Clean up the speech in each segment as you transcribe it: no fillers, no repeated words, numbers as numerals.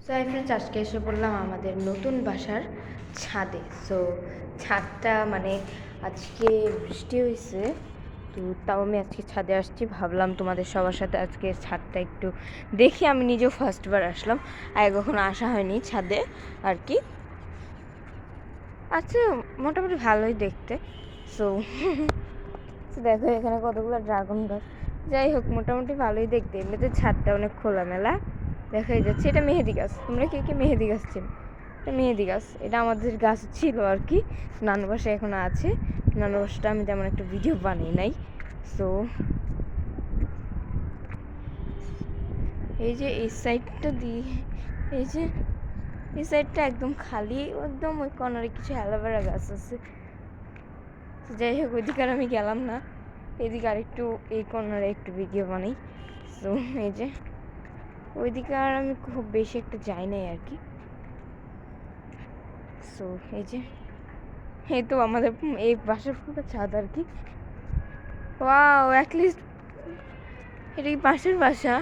So hi friends, আজকে এসে পড়লাম আমাদের নতুন বাসার ছাদে। সো ছাদটা আজকে বৃষ্টি হয়েছে, তো তাও আমি আজকে ছাদে আসছি। ভাবলাম তোমাদের সবার সাথে আজকে ছাদটা একটু দেখি। আমি নিজেও ফার্স্টবার আসলাম, আগে কখনো আসা হয়নি ছাদে আর কি। আচ্ছা, মোটামুটি ভালোই দেখতে। সো দেখো এখানে কতগুলো ড্রাগন গাছ। যাই হোক, মোটামুটি ভালোই দেখতে। এমনিতে ছাদটা অনেক খোলামেলা দেখাই যাচ্ছে। এটা মেহেদি গাছ। তোমরা কে কে মেহেদি গাছ চেনো? এটা মেহেদি গাছ। এটা আমাদের গাছ ছিল আর কি, নানু বাসায় এখনো আছে। নানু বাসাটা আমি তেমন একটা ভিডিও বানাই নাই। সো এই যে এই সাইডটা দিয়ে, এই যে এই সাইডটা একদম খালি, একদম ওই কর্নারে কিছু অ্যালোভেরা গাছ আছে। যাই হোক, ওইদিকে আর আমি গেলাম না। এদিকে আর একটু এই কর্নারে একটু ভিডিও বানাই। সো এই যে ওইদিকে আর আমি খুব বেশি একটা যাই নাই আর কি। সো এই যে এই তো আমাদের এই বাসার পুরো ছাদ আর কি। ওয়াও, অ্যাটলিস্ট এটা কি পাশের বাসা?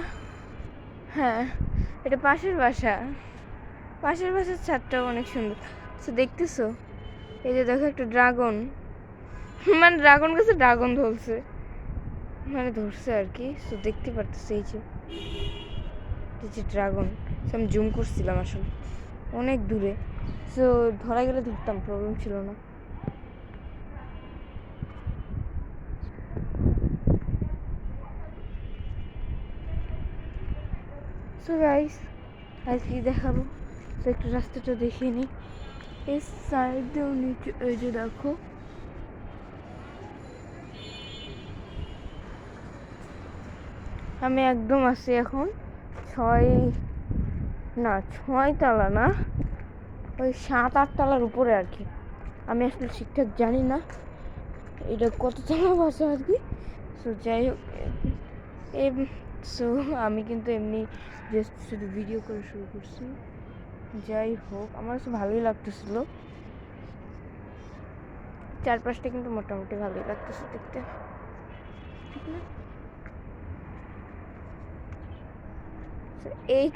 হ্যাঁ, এটা পাশের বাসা। পাশের বাসার ছাদটাও অনেক সুন্দর। সো দেখতেছো, এই যে দেখো একটা ড্রাগন, ড্রাগন গাছে ড্রাগন ধরছে, ধরছে আর কি। সো দেখতে পারতেছে এই যে ড্রাগন। সো আমি জুম করছিলাম আসলে অনেক দূরে। সো ধরা গেলে ধরতাম, প্রবলেম ছিল না। সো গাইস, আজকে কি দেখাবো? তো একটু রাস্তাটা দেখিয়ে নিই। এই সাইডেও নিচে এই যে দেখো, আমি একদম আছি এখন ছয়, না 6 তলা না, ওই 7-8 তলার উপরে আর কি। আমি আসলে ঠিকঠাক জানি না এটা কত তলা বাসা আর কি। সো যাই হোক, সো আমি কিন্তু এমনি জাস্ট শুধু ভিডিও করে শুরু করছি। যাই হোক, আমার কাছে ভালোই লাগতেছিল। চারপাশটা কিন্তু মোটামুটি ভালোই লাগতেছে দেখতে, ঠিক না? এই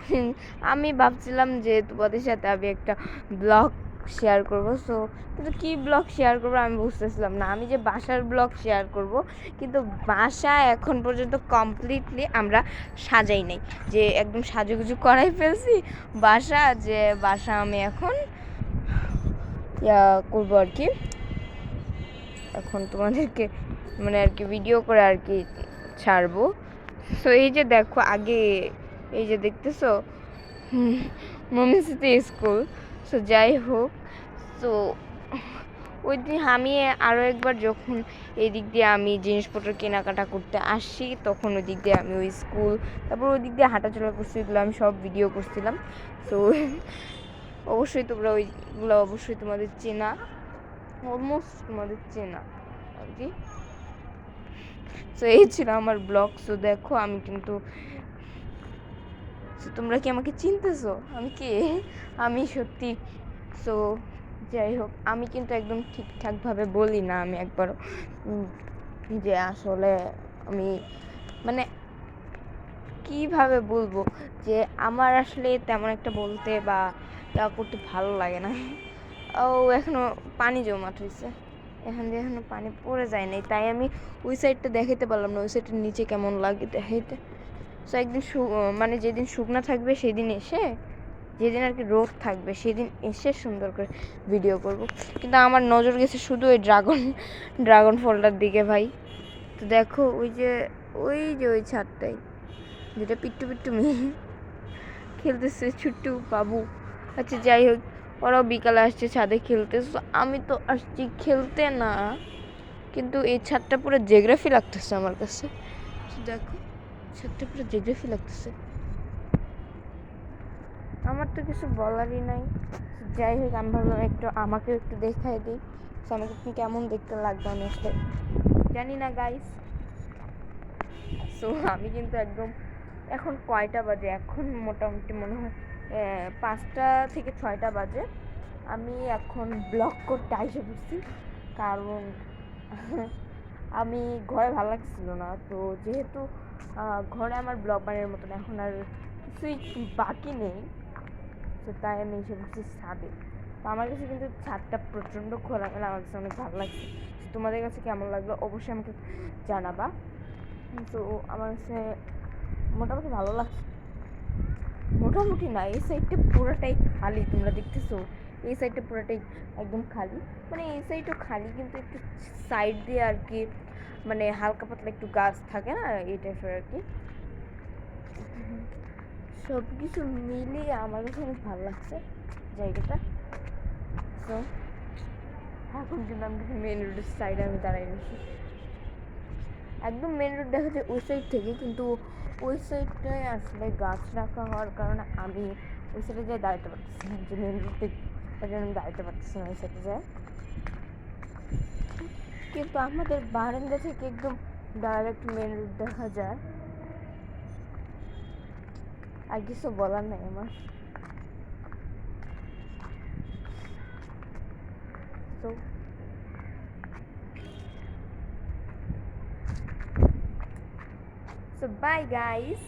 আমি ভাবছিলাম যে তোমাদের সাথে আমি একটা ব্লগ শেয়ার করব। সো কিন্তু কী ব্লগ শেয়ার করবো আমি বুঝতেছিলাম না। আমি যে বাসার ব্লগ শেয়ার করব, কিন্তু বাসা এখন পর্যন্ত কমপ্লিটলি আমরা সাজাই নাই, যে একদম সাজুগুজু করাই ফেলছি বাসা, যে বাসা আমি এখন করবো আর কি। এখন তোমাদেরকে আর কি ভিডিও করে আর কি ছাড়বো। সো এই যে দেখো আগে, এই যে দেখতেছো মমি সিটি স্কুল। সো যাই হোক, সো ওই দিন আমি আরও একবার যখন এই দিক দিয়ে আমি জিনিসপত্র কেনাকাটা করতে আসি, তখন ওই দিক দিয়ে আমি ওই স্কুল, তারপর ওই দিক দিয়ে হাঁটাচলা করছিলাম, আমি সব ভিডিও করছিলাম। সো অবশ্যই তোমরা ওইগুলো অবশ্যই তোমাদের চেনা, অলমোস্ট তোমাদের চেনা আর কি। সো এই ছিল আমার ব্লগ। সো দেখো আমি কিন্তু, তোমরা কি আমাকে চিনতেছো? আমি কে? আমি সত্যি। সো যাই হোক, আমি কিন্তু একদম ঠিকঠাকভাবে বলি না আমি একবারও যে আসলে আমি কীভাবে বলবো যে আমার আসলে তেমন একটা বলতে বা করতে ভালো লাগে না। ও এখনও পানি জমা হয়েছে, এখান দিয়ে এখনও পানি পড়ে যায় নাই, তাই আমি ওই সাইডটা দেখাতে পারলাম না, ওই সাইডটার নিচে কেমন লাগে দেখাইতে। সো একদিন যেদিন শুকনো থাকবে সেদিন এসে, যেদিন আর কি রোদ থাকবে সেদিন এসে সুন্দর করে ভিডিও করব। কিন্তু আমার নজর গেছে শুধু ওই ড্রাগন ফলটার দিকে ভাই। তো দেখো ওই ছাদটাই, যেটা পিট্টু পিট্টু মেয়ে খেলতেছে, ছুট্টু বাবু। আচ্ছা যাই হোক, ওরাও বিকালে আসছে ছাদে খেলতে। আমি তো আসছি খেলতে না, কিন্তু এই ছাদটা পুরো জিওগ্রাফি লাগতেছে আমার কাছে। দেখো ছাদটা পুরো জিওগ্রাফি লাগতেছে, আমার তো কিছু বলারই নাই। যাই হোক, আমি ভাবলাম আমাকেও একটু দেখাই দিই। সো আমাকে কেমন দেখতে লাগবে আমি আসলে জানি না গাইস। সো আমি কিন্তু একদম, এখন কয়টা বাজে? এখন মোটামুটি মনে হয় 5টা থেকে 6টা বাজে। আমি এখন ব্লগ করতে আইসা পড়ছি, কারণ আমি ঘরে ভালো লাগছিল না। তো যেহেতু ঘরে আমার ব্লগ বানানোর মতন এখন আর কিছুই বাকি নেই, তো তাই আমি এসে বসছি ছাদে। তো আমার কাছে কিন্তু ছাদটা প্রচণ্ড খোলামেলা, আমার কাছে অনেক ভালো লাগছে। তো তোমাদের কাছে কেমন লাগলো অবশ্যই আমাকে জানাবা। তো আমার কাছে মোটামুটি ভালো লাগছে। মোটামুটি না, এই সাইডটা পুরোটাই খালি, তোমরা দেখতেছো এই সাইডটা পুরোটাই একদম খালি, মানে এই সাইডও খালি কিন্তু একটু সাইড দিয়ে আর কি, মানে হালকা পাতলা একটু গাছ থাকে না এই টাইপের আর কি। সব কিছু মিলিয়ে আমার কাছে অনেক ভালো লাগছে জায়গাটা। তো এখন কিন্তু আমি মেন রোডের সাইডে আমি দাঁড়াই রয়েছি, একদম মেন রোড দেখা যায় ওই সাইড থেকে, কিন্তু ওই সাইডটায় আসলে গাছ রাখা হওয়ার কারণে আমি ওই সাইডে যাই দাঁড়াতে পারতেছি না, যে মেন রোড থেকে ওই জন্য আমি দাঁড়াতে পারতেছি না ওই সাইডে যায়। কিন্তু আমাদের বারান্দা থেকে একদম ডাইরেক্ট মেন রোড দেখা যায়, আর কিছু বলার নাই আমার। তো bye guys.